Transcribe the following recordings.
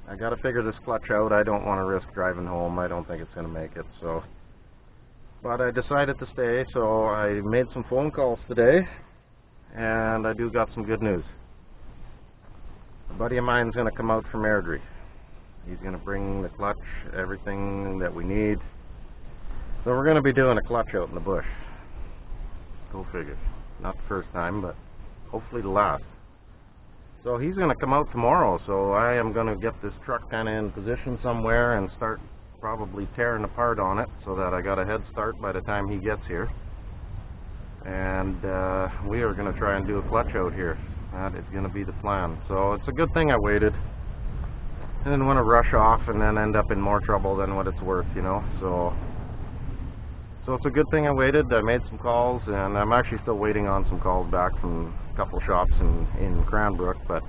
I gotta figure this clutch out. I don't want to risk driving home. I don't think it's gonna make it, so. But I decided to stay, so I made some phone calls today, and I do got some good news. A buddy of mine's gonna come out from Airdrie. He's gonna bring the clutch, everything that we need. So we're gonna be doing a clutch out in the bush. Go figure. Not the first time, but hopefully the last. So he's going to come out tomorrow, so I am going to get this truck kind of in position somewhere and start probably tearing apart on it so that I got a head start by the time he gets here. And we are going to try and do a clutch out here. That is going to be the plan. So it's a good thing I waited. I didn't want to rush off and then end up in more trouble than what it's worth, you know. So it's a good thing I waited. I made some calls, and I'm actually still waiting on some calls back from a couple shops in Cranbrook, but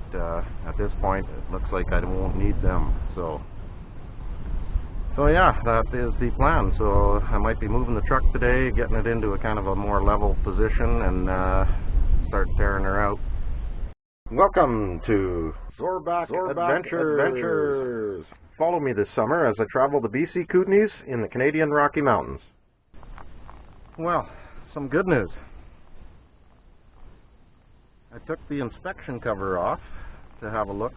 at this point it looks like I won't need them. So yeah, that is the plan. So I might be moving the truck today, getting it into a kind of a more level position, and start tearing her out. Welcome to Zorback Adventures. Follow me this summer as I travel the BC Kootenays in the Canadian Rocky Mountains. Well, some good news. I took the inspection cover off to have a look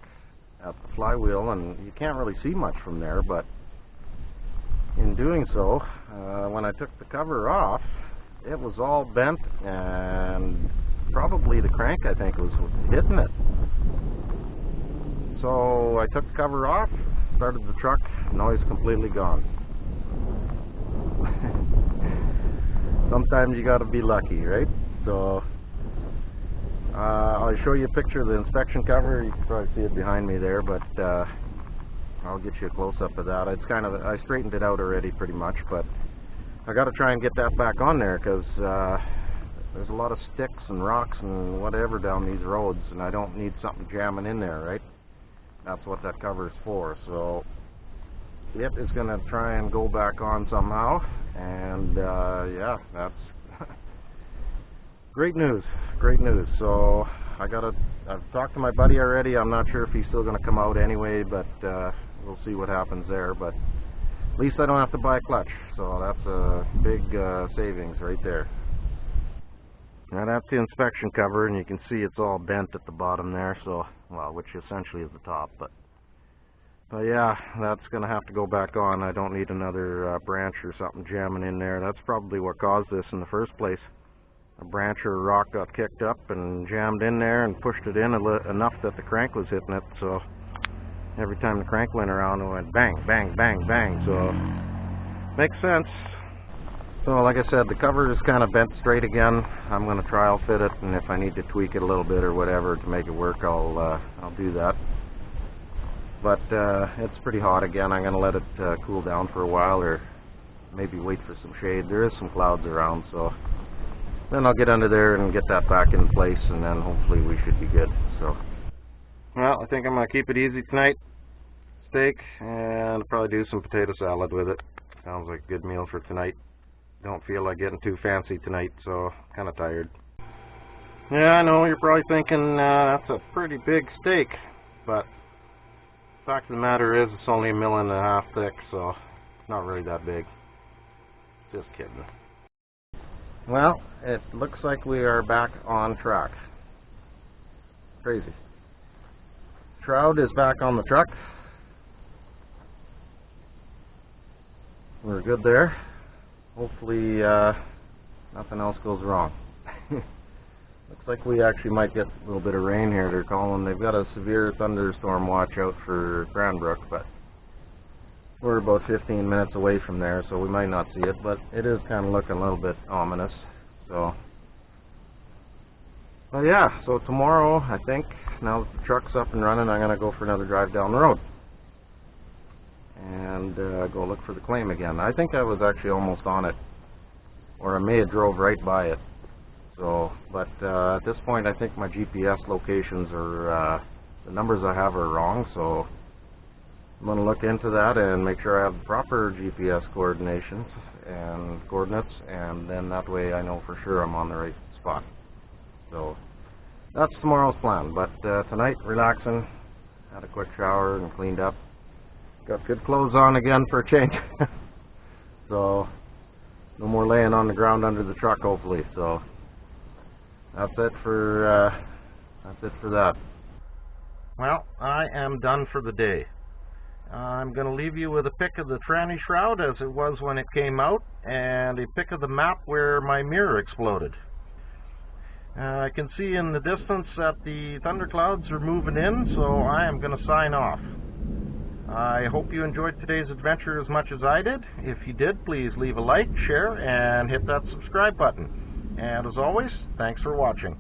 at the flywheel, and you can't really see much from there, but in doing so, when I took the cover off, it was all bent, and probably the crank, I think, was hitting it. So I took the cover off, started the truck, noise completely gone. Sometimes you gotta be lucky, right? So I'll show you a picture of the inspection cover. You can probably see it behind me there, but I'll get you a close-up of that. It's kind of, I straightened it out already pretty much, but I gotta try and get that back on there because there's a lot of sticks and rocks and whatever down these roads, and I don't need something jamming in there, right? That's what that cover is for. So it is going to try and go back on somehow, and yeah, that's great news. So I've talked to my buddy already. I'm not sure if he's still going to come out anyway, but we'll see what happens there. But at least I don't have to buy a clutch, so that's a big savings right there. Now that's the inspection cover, and you can see it's all bent at the bottom there, so, well, which essentially is the top, but yeah, that's going to have to go back on. I don't need another branch or something jamming in there. That's probably what caused this in the first place. A branch or a rock got kicked up and jammed in there and pushed it in enough that the crank was hitting it, so every time the crank went around, it went bang, bang, bang, bang, so makes sense. So like I said, the cover is kind of bent straight again. I'm going to trial fit it, and if I need to tweak it a little bit or whatever to make it work, I'll do that. But it's pretty hot again. I'm going to let it cool down for a while, or maybe wait for some shade. There is some clouds around, so then I'll get under there and get that back in place, and then hopefully we should be good. So, well, I think I'm going to keep it easy tonight. Steak, and probably do some potato salad with it. Sounds like a good meal for tonight. Don't feel like getting too fancy tonight, so kind of tired. Yeah, I know, you're probably thinking that's a pretty big steak, but the fact of the matter is it's only 1.5 millimeters thick, so it's not really that big. Just kidding. Well, it looks like we are back on track. Crazy. Shroud is back on the truck. We're good there. Hopefully nothing else goes wrong. Looks like we actually might get a little bit of rain here. They're calling, they've got a severe thunderstorm watch out for Cranbrook, but we're about 15 minutes away from there, so we might not see it, but it is kind of looking a little bit ominous. So, well, yeah, so tomorrow, I think, now that the truck's up and running, I'm going to go for another drive down the road and go look for the claim again. I think I was actually almost on it, or I may have drove right by it. So, but at this point, I think my GPS locations are, the numbers I have are wrong, so I'm going to look into that and make sure I have the proper GPS coordinates, and then that way I know for sure I'm on the right spot. So, that's tomorrow's plan, but tonight, relaxing, Had a quick shower and cleaned up. Got good clothes on again for a change. So, no more laying on the ground under the truck, hopefully. So, that's it for that. Well, I am done for the day. I'm going to leave you with a pic of the tranny shroud as it was when it came out, and a pic of the map where my mirror exploded. I can see in the distance that the thunderclouds are moving in, so I am going to sign off. I hope you enjoyed today's adventure as much as I did. If you did, please leave a like, share, and hit that subscribe button. And as always, thanks for watching.